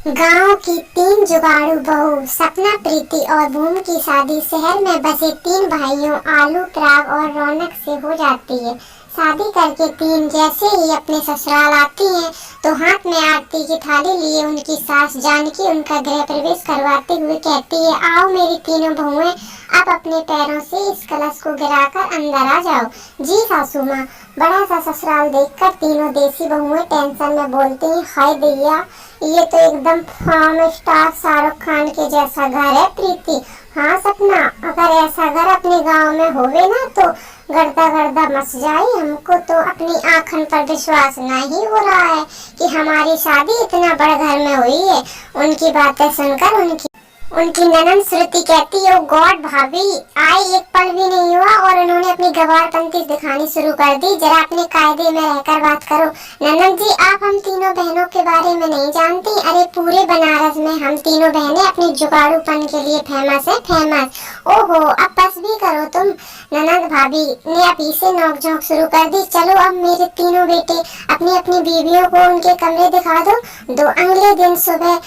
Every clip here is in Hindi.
गांव की तीन जुगाड़ू बहू सपना, प्रीति और भूमि की शादी शहर में बसे तीन भाइयों आलू, पराग और रौनक से हो जाती है। शादी करके तीन जैसे ही अपने ससुराल आती हैं तो हाथ में आरती की थाली लिए उनकी सास जानकी उनका गृह प्रवेश करवाते हुए कहती है, आओ मेरी तीनों बहुएं, अब अपने पैरों से इस कलश को गिराकर अंदर आ जाओ। जी सासू माँ। बड़ा सा ससुराल देखकर तीनों देसी बहुएं टेंशन में बोलती हैं, हाय दैया, ये तो एकदम फार्म स्टार शाहरुख खान के जैसा घर है प्रीति। हाँ सपना, अगर ऐसा घर अपने गांव में होवे ना तो गर्दा गर्दा मच जाए। हमको तो अपनी आंखन पर विश्वास नहीं हो रहा है कि हमारी शादी इतना बड़े घर में हुई है। उनकी बातें सुनकर उनकी ननद श्रुति कहती है, ओ गॉड भाभी, आए एक पल भी नहीं हुआ और उन्होंने अपनी गवारपंती दिखानी शुरू कर दी। जरा अपने कायदे में रहकर बात करो। ननद जी, आप हम तीनों बहनों के बारे में नहीं जानती। अरे पूरे बनारस में हम तीनों बहनें अपनी जुगाड़ूपन के लिए फेमस है, फेमस। ओहो, अब बस भी करो तुम। ननद भाभी ने अब इसे नोक-झोंक शुरू कर दी। चलो अब मेरे तीनों बेटे अपनी अपनी बीवियों को उनके कमरे दिखा दो। अगले दिन सुबह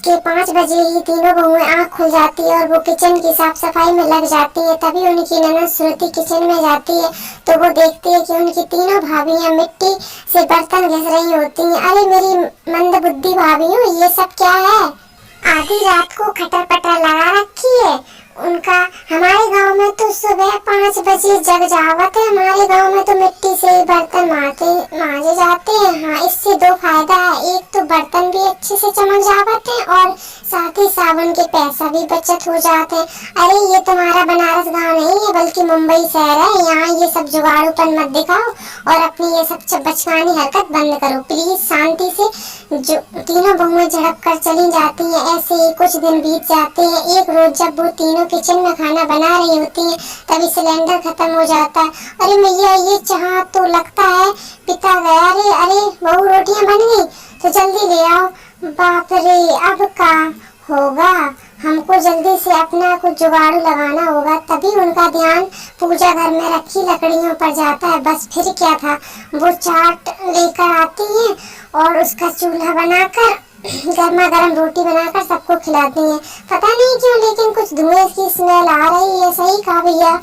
के 5 बजे ही तीनों बहुएं आँख खुल जाती है और वो किचन की साफ सफाई में लग जाती है। तभी उनकी ननद श्रुति किचन में जाती है तो वो देखती है कि उनकी तीनों भाभियां मिट्टी से बर्तन घिस रही होती हैं। अरे मेरी मंदबुद्धि भाभियों, ये सब क्या है? आधी रात को खटर पटर लगा रखी है उनका। हमारे गांव में तो सुबह 5 बजे जग जावत है। हमारे गांव में तो मिट्टी से बर्तन मांजे जाते हैं। हाँ, इससे 2 फायदा है, एक तो बर्तन भी अच्छे से चमक जावत है और साथ ही साबुन के पैसा भी बचत हो जाते हैं। अरे ये तुम्हारा बनारस गांव नहीं है बल्कि मुंबई शहर है। यहाँ ये सब जुगाड़ूपन मत दिखाओ और अपनी ये सब बचकानी हरकत बंद करो प्लीज। शांति से। जो तीनों बहुएं झड़प कर चली जाती हैं। ऐसे ही कुछ दिन बीत जाते हैं। एक रोज जब वो तीनों किचन में खाना बना रही होती हैं तभी सिलेंडर खत्म हो जाता है। अरे मैया, ये चाह तो लगता है पिता गया रे। अरे बहू, रोटियां बन गई तो जल्दी ले आओ। बाप रे, अब क्या होगा? हमको जल्दी से अपना कुछ जुगाड़ू लगाना होगा। तभी उनका ध्यान पूजा घर में रखी लकड़ियों पर जाता है। बस फिर क्या था, वो चाट लेकर आती हैं और उसका चूल्हा बनाकर गर्मा गर्म रोटी बनाकर सबको खिलाती हैं। पता नहीं क्यों लेकिन कुछ धुएं की स्मेल आ रही है। सही कहा भैया।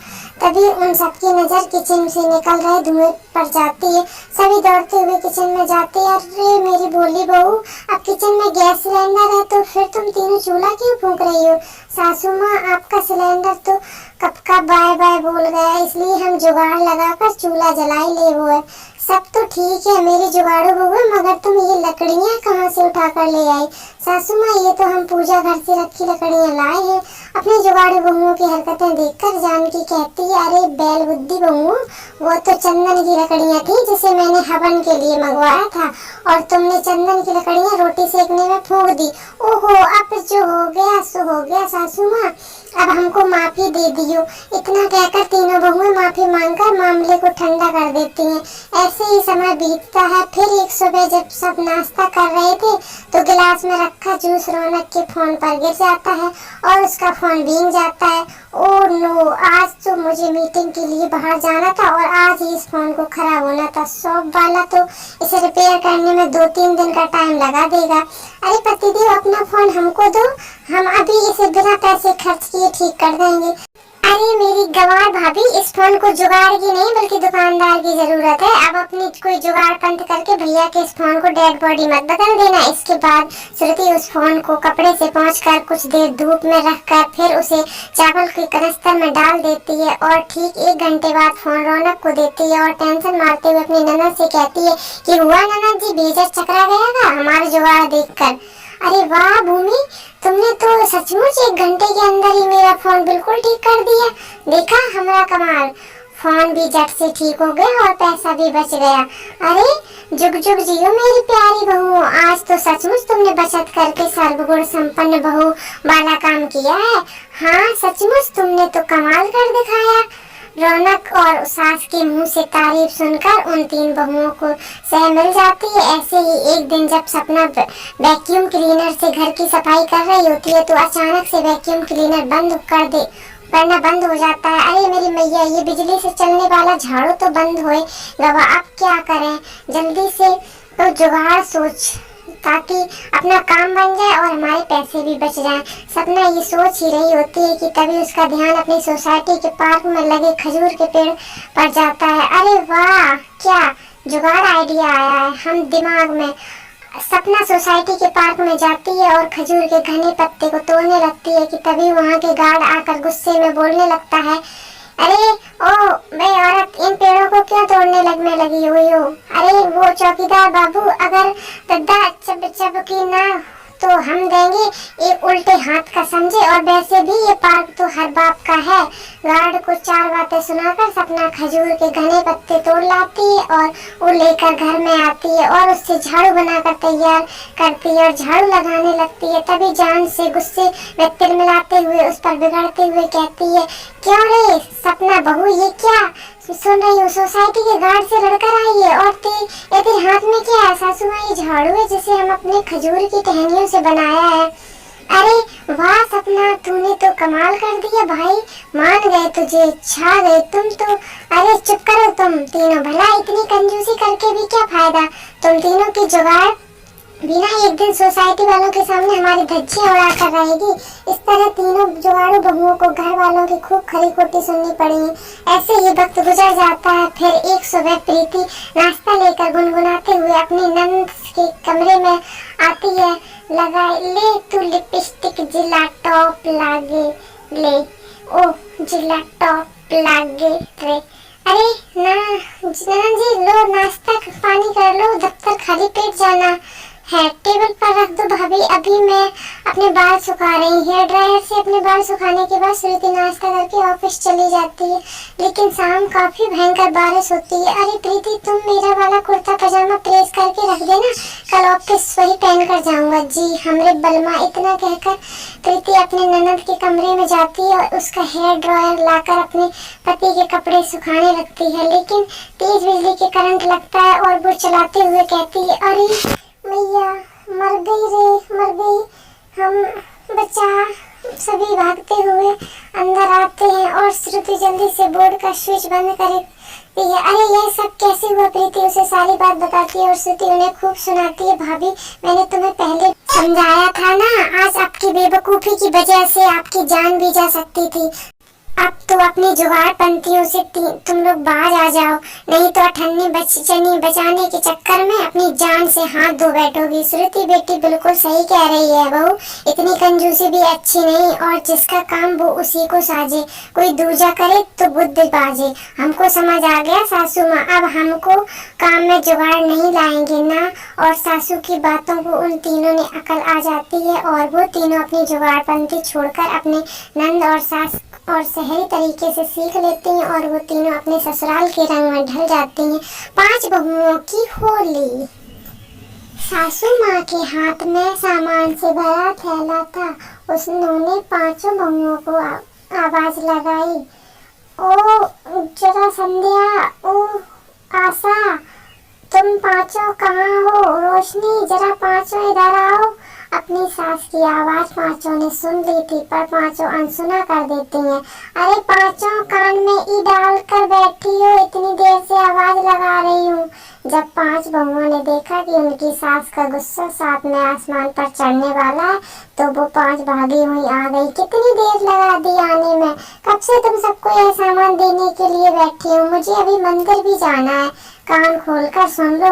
तभी उन सबकी नजर किचन से निकल रहे धुएं पर जाती है। सभी दौड़ते हुए किचन में जाते हैं। अरे मेरी भोली बहू, अब किचन में गैस सिलेंडर है तो फिर तुम तीनों चूल्हा क्यों फूंक रही हो? सासू माँ, आपका सिलेंडर तो कब का बाय बाय बोल गया, इसलिए हम जुगाड़ लगाकर चूल्हा जलाई ले वो है। सब तो ठीक है मेरी जुगाड़ू बहू, मगर तुम ये लकड़ियाँ कहाँ से उठा कर ले आई? सासू माँ, ये तो हम पूजा घर से रखी लकड़ियाँ लाए हैं। अपनी जुगाड़ू बहुओं की हरकतें देखकर जानकी कहती है, अरे बैल बुद्धि बहुओं, वो तो चंदन की लकड़ियाँ थी जिसे मैंने हवन के लिए मंगवाया था और तुमने चंदन की लकड़ियाँ रोटी सेकने में फूंक दी। ओहो, अब जो हो गया सो हो गया सासू माँ, अब हमको माफी दे दियो। इतना कहकर तीनों बहुएं माफी मांगकर मामले को ठंडा कर देती हैं। ऐसे ही समय बीतता है। फिर एक सुबह जब सब नाश्ता कर रहे थे तो गिलास में रखा जूस रौनक के फोन पर गिर जाता है और उसका फोन भीग जाता है। ओह नो, आज तो मुझे मीटिंग के लिए बाहर जाना था और आज ही इस फोन को खराब होना था। शॉप वाला तो इसे रिपेयर करने में 2-3 दिन का टाइम लगा देगा। अरे पतिदेव, अपना फोन हमको दो, हम अभी इसे बिना पैसे खर्च किए ठीक कर देंगे। अरे मेरी गंवार भाभी, इस फोन को जुगाड़ की नहीं बल्कि दुकानदार की जरूरत है। अब अपनी कोई जुगाड़ पंत करके भैया के इस फोन को डेड बॉडी मत बदल देना। इसके बाद श्रुति उस फोन को कपड़े से पोंछकर कुछ देर धूप में रखकर फिर उसे चावल के कनस्तर में डाल देती है और ठीक 1 घंटे बाद फोन रौनक को देती है और टेंशन मारते हुए अपनी ननद से कहती है कि हुआ ननद जी, बेजर चकरा गया था हमारा जुगाड़ देखकर। अरे वाह भूमि, तुमने तो सचमुच 1 घंटे के अंदर ही मेरा फोन बिल्कुल ठीक कर दिया। देखा हमारा कमाल, फोन भी झट से ठीक हो गया और पैसा भी बच गया। अरे जुग जुग जियो मेरी प्यारी बहू, आज तो सचमुच तुमने बचत करके सर्वगुण संपन्न बहू वाला काम किया है। हाँ सचमुच तुमने तो कमाल कर दिखाया। रौनक और सास के मुंह से तारीफ सुनकर उन 3 बहुओं को सह मिल जाती है। ऐसे ही एक दिन जब सपना वैक्यूम क्लीनर से घर की सफाई कर रही होती है तो अचानक से वैक्यूम क्लीनर करना बंद हो जाता है। अरे मेरी मैया, ये बिजली से चलने वाला झाड़ू तो बंद होए गवा, अब क्या करें? जल्दी से तो जुगाड़ सोच ताकि अपना काम बन जाए और हमारे पैसे भी बच जाएं। सपना ये सोच ही रही होती है कि तभी उसका ध्यान अपनी सोसाइटी के पार्क में लगे खजूर के पेड़ पर जाता है। अरे वाह, क्या जुगाड़ आइडिया आया है हम दिमाग में। सपना सोसाइटी के पार्क में जाती है और खजूर के घने पत्ते को तोड़ने लगती है कि तभी वहाँ के गार्ड आकर गुस्से में बोलने लगता है, अरे ओ बे औरत, इन पेड़ों को क्यों तोड़ने लगने लगी हुई हो? अरे वो चौकीदार बाबू अगर दद्दा चबकी ना तो हम देंगे एक उल्टे हाथ का समझे, और वैसे भी ये पार्क तो हर बाप का है। गार्ड को 4 बातें सुनाकर सपना खजूर के घने पत्ते तोड़ लाती है और वो लेकर घर में आती है और उससे झाड़ू बनाकर तैयार करती है और झाड़ू लगाने लगती है। तभी जान से गुस्से में तिल मिलाते हुए उस पर बिगड़ते हुए कहती है, क्यों रे सपना बहू, ये क्या सुन रही हूँ? सोसाइटी के गार्ड से लड़कर आई है और तेरे हाथ में क्या है? सासू माँ, ये झाड़ू है जिसे हम अपने खजूर की टहनियों से बनाया है। अरे वाह सपना, तूने तो कमाल कर दिया भाई, मान गए तुझे, छा गए तुम तो। अरे चुप करो तुम तीनों, भला इतनी कंजूसी करके भी क्या फायदा? तुम तीनों की जुगाड़ बिना एक दिन सोसाइटी वालों के सामने हमारी धज्जियां उड़ा कर रहेगी। इस तरह तीनों जुगाड़ू बहुओं को घर वालों की खूब खरी खोटी सुननी पड़ी। ऐसे ही वक्त गुजर जाता है। फिर एक सुबह प्रीति नाश्ता लेकर गुनगुनाते हुए अपनी नंद के कमरे में आती है। लगा ले तू लिपस्टिक, जिला टॉप लागे ले, ओ जिला टॉप लागे रे। अरे ना जी, लो नाश्ता पानी कर लो, दफ्तर खाली पेट जाना है। टेबल पर रख दो भाभी, अभी मैं अपने बाल सुखा रही। हेयर ड्रायर से अपने बाल सुखाने के बाद श्रुति नाश्ता करके ऑफिस चली जाती है। लेकिन शाम काफी भयंकर बारिश होती है। अरे प्रीति, तुम मेरा वाला कुर्ता पजामा प्रेस करके रख देना, कल ऑफिस वही पहन कर जाऊंगा। जी हमरे बलमा। इतना कहकर प्रीति अपने ननद के कमरे में जाती है और उसका हेयर ड्रायर लाकर अपने पति के कपड़े सुखाने लगती है। लेकिन तेज बिजली के करंट लगता है और वो चलाते हुए कहती है, अरे मैया, मर गई रे, मर गई। हम बचा। सभी भागते हुए अंदर आते हैं और श्रुति जल्दी से बोर्ड का स्विच बंद करती है। अरे यह सब कैसे हुआ? प्रीति उसे सारी बात बताती है और श्रुति उन्हें खूब सुनाती है। भाभी, मैंने तुम्हें पहले समझाया था ना, आज आपकी बेवकूफी की वजह से आपकी जान भी जा सकती थी। अब तो अपनी जुगाड़ पंथियों से तुम लोग बाहर आ जाओ, नहीं तो अठन्नी बचनी बचाने के चक्कर में अपनी जान से हाथ धो बैठोगी। श्रुति बेटी बिल्कुल सही कह रही है बहू, इतनी कंजूसी भी अच्छी नहीं, और जिसका काम वो उसी को साजे। कोई दूजा करे तो बुद्धि बाजे। हमको समझ आ गया सासू माँ, अब हमको काम में जुगाड़ नहीं लाएंगे ना। और सासू की बातों को उन तीनों ने अकल आ जाती है और वो तीनों अपनी जुगाड़पंथी छोड़कर अपने नंद और सास और शहरी तरीके से सीख लेती हैं और वो तीनों अपने ससुराल के रंग में ढल जाती हैं। 5 बहुओं की होली। सासू माँ के हाथ में सामान से भरा थैला था। उन्होंने 5 बहुओं को आवाज लगाई, ओ जरा संध्या, ओ आशा, तुम 5 कहाँ हो? रोशनी, जरा 5 इधर आओ। अपनी सास की आवाज 5 ने सुन ली थी, पर 5 अनसुना कर देती हैं। अरे 5 कान में ई डाल कर बैठी हो, इतनी देर से आवाज लगा रही हूँ। जब 5 बहुओं ने देखा कि उनकी सास का गुस्सा 7 में आसमान पर चढ़ने वाला है, तो वो 5 भागी हुई आ गई। कितनी देर लगा दी आने में? कब से तुम सबको यह सामान देने के लिए बैठी हूँ? मुझे अभी मंदिर भी जाना है। कान खोलकर सुन लो,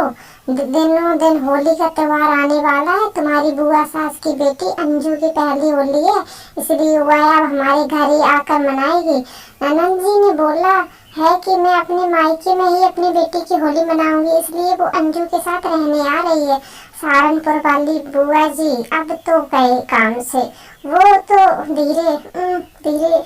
दिनों दिन होली का त्योहार आने वाला है। तुम्हारी बुआ सास की बेटी अंजू की पहली होली है, इसलिए वह अब हमारे घर ही आकर मनाएगी। ननद जी ने बोला है कि मैं अपने मायके में ही अपनी बेटी की होली मनाऊंगी, इसलिए वो अंजू के साथ रहने आ रही है। सहारनपुर वाली बुआ जी अब तो गए काम से, वो तो धीरे धीरे।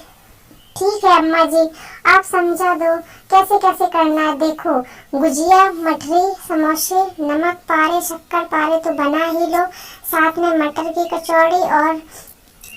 ठीक है अम्मा जी, आप समझा दो कैसे कैसे करना है। देखो, गुजिया, मठरी, समोसे, नमक पारे, शक्कर पारे तो बना ही लो, साथ में मटर की कचौड़ी और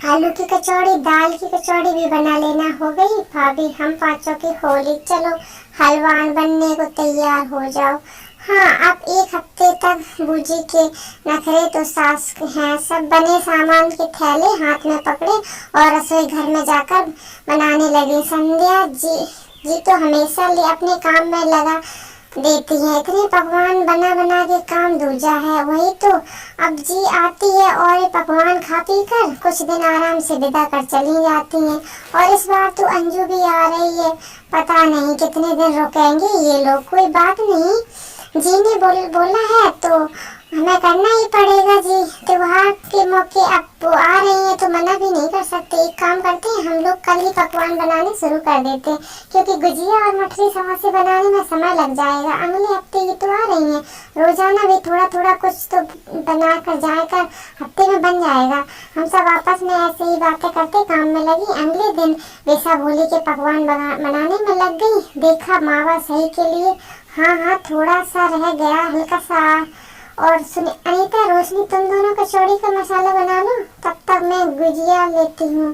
आलू की कचौड़ी, दाल की कचौड़ी भी बना लेना। हो गई भाभी हम 5 की होली। चलो हलवान बनने को तैयार हो जाओ। हाँ, अब 1 हफ्ते तक बूजी के नखरे तो सास हैं। सब बने सामान के थैले हाथ में पकड़े और रसोई घर में जाकर बनाने लगे। संध्या जी तो हमेशा अपने काम में देती है। इतने पकवान बना बना के काम दूजा है। वही तो अब जी आती है और ये पकवान खा पी कर कुछ दिन आराम से बिता कर चली जाती हैं। और इस बार तो अंजू भी आ रही है, पता नहीं कितने दिन रुकेंगे ये लोग। कोई बात नहीं, जी ने बोला है तो हमें करना ही पड़ेगा जी। त्योहार के मौके अब वो आ रही हैं तो मना भी नहीं कर सकते। एक काम करते हैं, हम लोग कल ही पकवान बनाने शुरू कर देते हैं, क्योंकि गुजिया और मठरी समोसे बनाने में समय लग जाएगा। अगले हफ्ते ये तो आ रही हैं, रोजाना भी थोड़ा थोड़ा कुछ तो बना कर जाकर हफ्ते में बन जाएगा। हम सब आपस में ऐसे ही बातें करते काम में लगी। अगले दिन बेसा भोली के पकवान बनाने में लग गई। देखा मावा सही के लिए, हाँ थोड़ा सा रह गया, हल्का सा। और सुनिए अनीता, रोशनी, तुम दोनों कचौड़ी का मसाला बना लो, तब तक मैं गुजिया लेती हूँ।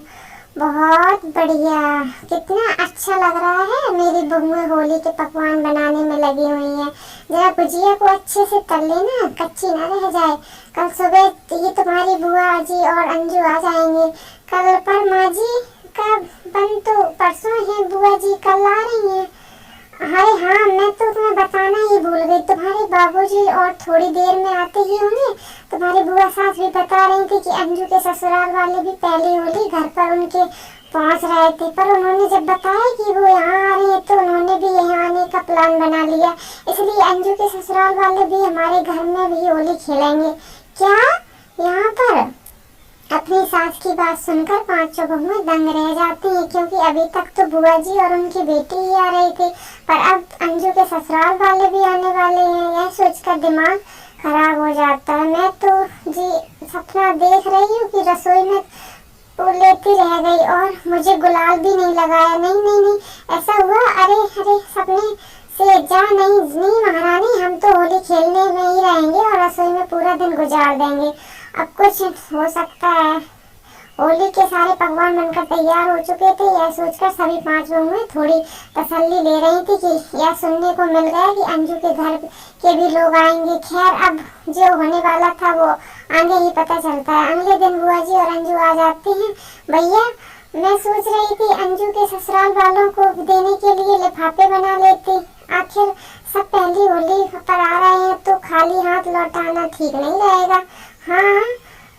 बहुत बढ़िया, कितना अच्छा लग रहा है। मेरी बहुएं होली के पकवान बनाने में लगी हुई हैं। जरा गुजिया को अच्छे से तल लेना, कच्ची ना रह जाए। कल सुबह ये तुम्हारी बुआ जी और अंजू आ जाएंगे। कल पर माँ जी का बन तो परसों है, बुआ जी कल आ रही हैं। अरे हाँ, मैं तो तुम्हें बताना ही भूल गई, तुम्हारे बाबूजी और थोड़ी देर में आते ही होंगे। तुम्हारी बुआ सास भी बता रही थी कि अंजू के ससुराल वाले भी पहली होली घर पर उनके पहुंच रहे थे, पर उन्होंने जब बताया कि वो यहाँ आ रही है तो उन्होंने भी यहाँ आने का प्लान बना लिया। इसलिए अंजू के ससुराल वाले भी हमारे घर में भी होली खेलेंगे। क्या यहाँ पर? अपनी सास की बात सुनकर पांचों बहुएं दंग रह जाती हैं, क्योंकि अभी तक तो बुआ जी और उनकी बेटी ही आ रही थी, पर अब अंजू के ससुराल वाले भी आने वाले हैं। यह सोचकर दिमाग खराब हो जाता है। मैं तो जी सपना देख रही हूँ कि रसोई में वो लेती रह गई और मुझे गुलाल भी नहीं लगाया। नहीं ऐसा हुआ? अरे सपने से जा। नहीं महारानी, हम तो होली खेलने में ही रहेंगे और रसोई में पूरा दिन गुजार देंगे। अब कुछ हो सकता है। होली के सारे पकवान बनकर तैयार हो चुके थे। यह सोचकर सभी पांच बहुएं थोड़ी तसल्ली ले रही थी कि यह सुनने को मिल गया कि अंजू के घर के भी लोग आएंगे। खैर, अब जो होने वाला था वो आगे ही पता चलता है। अगले दिन बुआ जी और अंजू आ जाते हैं। भैया, मैं सोच रही थी अंजू के ससुराल वालों को देने के लिए लिफाफे बना लेती। आखिर सब पहली होली पर आ रहे हैं तो खाली हाथ लौटाना ठीक नहीं रहेगा। हाँ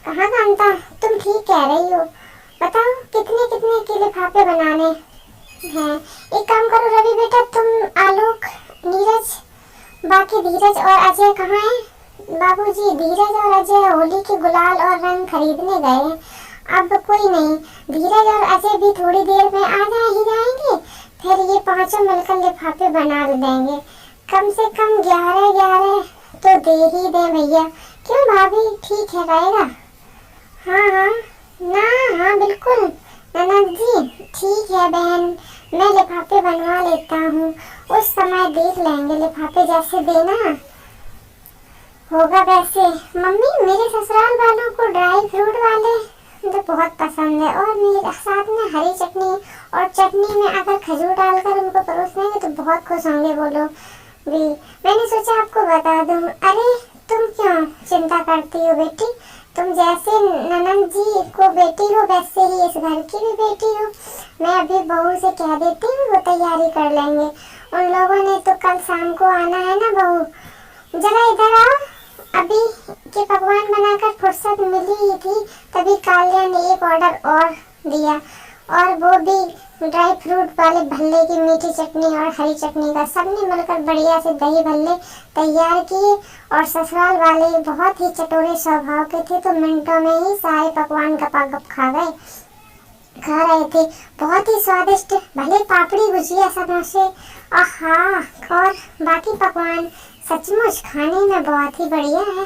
कहाँ कांता, तुम ठीक कह रही हो। बताओ कितने के लिफाफे बनाने हैं? एक काम करो रवि बेटा, तुम आलोक, नीरज, बाकी धीरज और अजय कहाँ हैं? बाबूजी, धीरज और अजय होली के गुलाल और रंग खरीदने गए हैं। अब कोई नहीं, धीरज और अजय भी थोड़ी देर में आ ही जाएंगे। फिर ये पांचों मिलकर लिफाफे बना देंगे। कम से कम 11 तो दे ही दे भैया। क्यों भाभी, ठीक है रहेगा? हाँ बिल्कुल ननद जी, ठीक है बहन, मैं लिफाफे बनवा लेता हूँ। उस समय देख लेंगे, लिफाफे जैसे देना होगा वैसे। मम्मी, मेरे ससुराल वालों को ड्राई फ्रूट वाले तो बहुत पसंद है, और मेरे साथ में हरी चटनी, और चटनी में अगर खजूर डालकर उनको परोस देंगे तो बहुत खुश होंगे वो लोग भी। मैंने सोचा आपको बता दूं। अरे तुम क्यों चिंता करती हो बेटी, तुम जैसे ननद जी को बेटी हो वैसे ही इस घर की भी बेटी हो। मैं अभी बहू से कह देती हूँ, वो तैयारी कर लेंगे। उन लोगों ने तो कल शाम को आना है ना बहू। जरा इधर आओ। अभी के पकवान बनाकर फुर्सत मिली ही थी, तभी काल्या ने एक ऑर्डर और दिया, और वो भी ड्राई फ्रूट वाले भल्ले की मीठी चटनी और हरी चटनी का। सबने मिलकर बढ़िया से दही भल्ले तैयार किए, और ससुराल वाले बहुत ही चटोरे स्वभाव के थे तो मिनटों में ही सारे पकवान गपागप खा रहे थे। बहुत ही स्वादिष्ट भले पापड़ी, गुजिया, समोसे, आहा, और बाकी पकवान सचमुच खाने में बहुत ही बढ़िया है।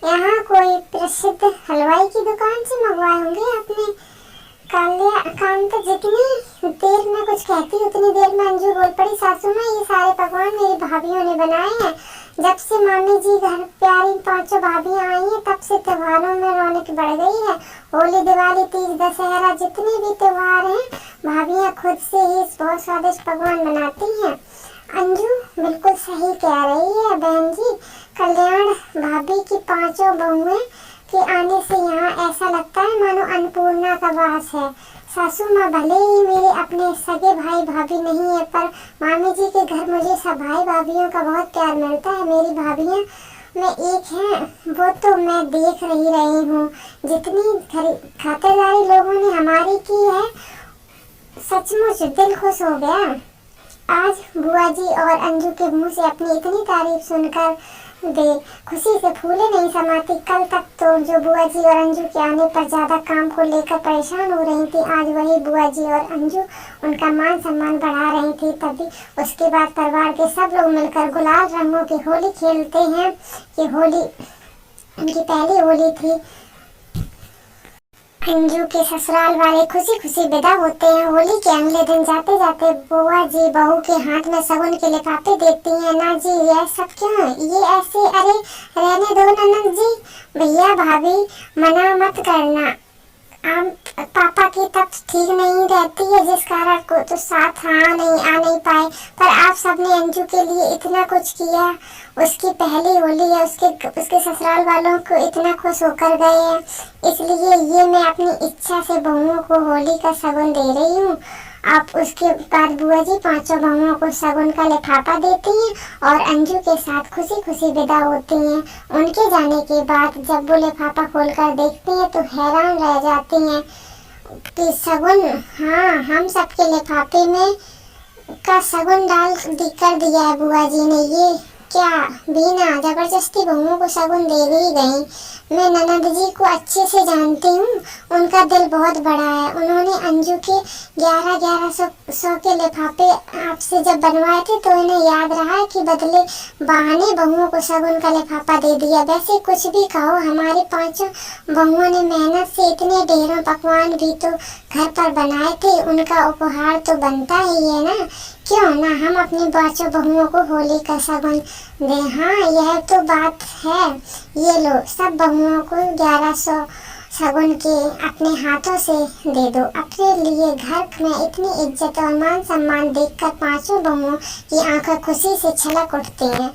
यहाँ कोई प्रसिद्ध हलवाई की दुकान से मंगवाए होंगे आपने। कांता जितनी देर में कुछ कहती उतनी देर में अंजू बोल पड़ी, सासू माँ, ये सारे पकवान मेरी भाभीियों ने बनाए हैं। जब से मामी जी घर प्यारी पांचों भाभियाँ आई हैं तब से त्योहारों में रौनक बढ़ गई है। होली, दिवाली, तीज, दशहरा, जितने भी त्योहार हैं भाभियाँ खुद से ही बहुत स्वादिष्ट पकवान बनाती हैं। अंजू बिल्कुल सही कह रही है बहन जी। कल्याण भाभी की पांचों बहुएं के आने से यहाँ ऐसा लगता है मानो अन्नपूर्णा का वास है। सासू माँ भले ही मेरे अपने सगे भाई भाभी नहीं है, पर मामी जी के घर मुझे सब भाई भाभीियों का बहुत प्यार मिलता है। मेरी भाभीियाँ में एक हैं, वो तो मैं देख रही हूँ। जितनी खातिरदारी लोगों ने हमारी की है, सचमुच दिल खुश हो गया। आज बुआ जी और अंजू के मुंह से अपनी इतनी तारीफ सुनकर दे खुशी से फूले नहीं समाती। कल तक तो जो बुआ जी और अंजू के आने पर ज्यादा काम को लेकर परेशान हो रही थी, आज वही बुआ जी और अंजू उनका मान सम्मान बढ़ा रही थी। तभी उसके बाद परिवार के सब लोग मिलकर गुलाल रंगों की होली खेलते हैं। ये होली उनकी पहली होली थी। अंजू के ससुराल वाले खुशी खुशी विदा होते हैं। होली के अगले दिन जाते जाते बुआ जी बहू के हाथ में शगुन के लिफाफे देती हैं। ना जी, ये सब क्यों, ये ऐसे, अरे रहने दो ननद जी, भैया भाभी मना मत करना। पापा की तबीयत ठीक नहीं रहती है, जिस कारण को तो साथ आ नहीं पाए, पर आप सबने अंजू के लिए इतना कुछ किया। उसकी पहली होली है, उसके ससुराल वालों को इतना खुश होकर गए हैं, इसलिए ये मैं अपनी इच्छा से बहुओं को होली का शगुन दे रही हूँ। आप उसके बाद बुआ जी पांचों बहुओं को शगुन का लिफाफा देती हैं और अंजू के साथ खुशी खुशी विदा होती हैं। उनके जाने के बाद जब वो लिफाफा खोलकर देखती हैं तो हैरान रह जाती हैं कि शगुन, हाँ, हम सबके लिफाफे में का शगुन कर दिया है बुआ जी ने। ये क्या बिना जबरदस्ती बहुओं को शगुन दे ही गई। मैं ननद जी को अच्छे से जानती हूँ, उनका दिल बहुत बड़ा है। उन्होंने अंजू के 1100 के लिफाफे आपसे जब बनवाए थे तो इन्हें याद रहा कि बदले बहाने बहुओं को शगुन का लिफाफा दे दिया। वैसे कुछ भी कहो, हमारे पांचों बहुओं ने मेहनत से इतने ढेरों पकवान भी तो घर पर बनाए थे, उनका उपहार तो बनता ही है ना। क्यों ना हम अपनी पांचों बहुओं को होली का शगुन दें। हाँ, यह तो बात है। ये लो, सब बहुओं को 1100 शगुन के अपने हाथों से दे दो। अपने लिए घर में इतनी इज्जत और मान सम्मान देखकर पांचों बहुओं की आंखें खुशी से छलक उठती हैं।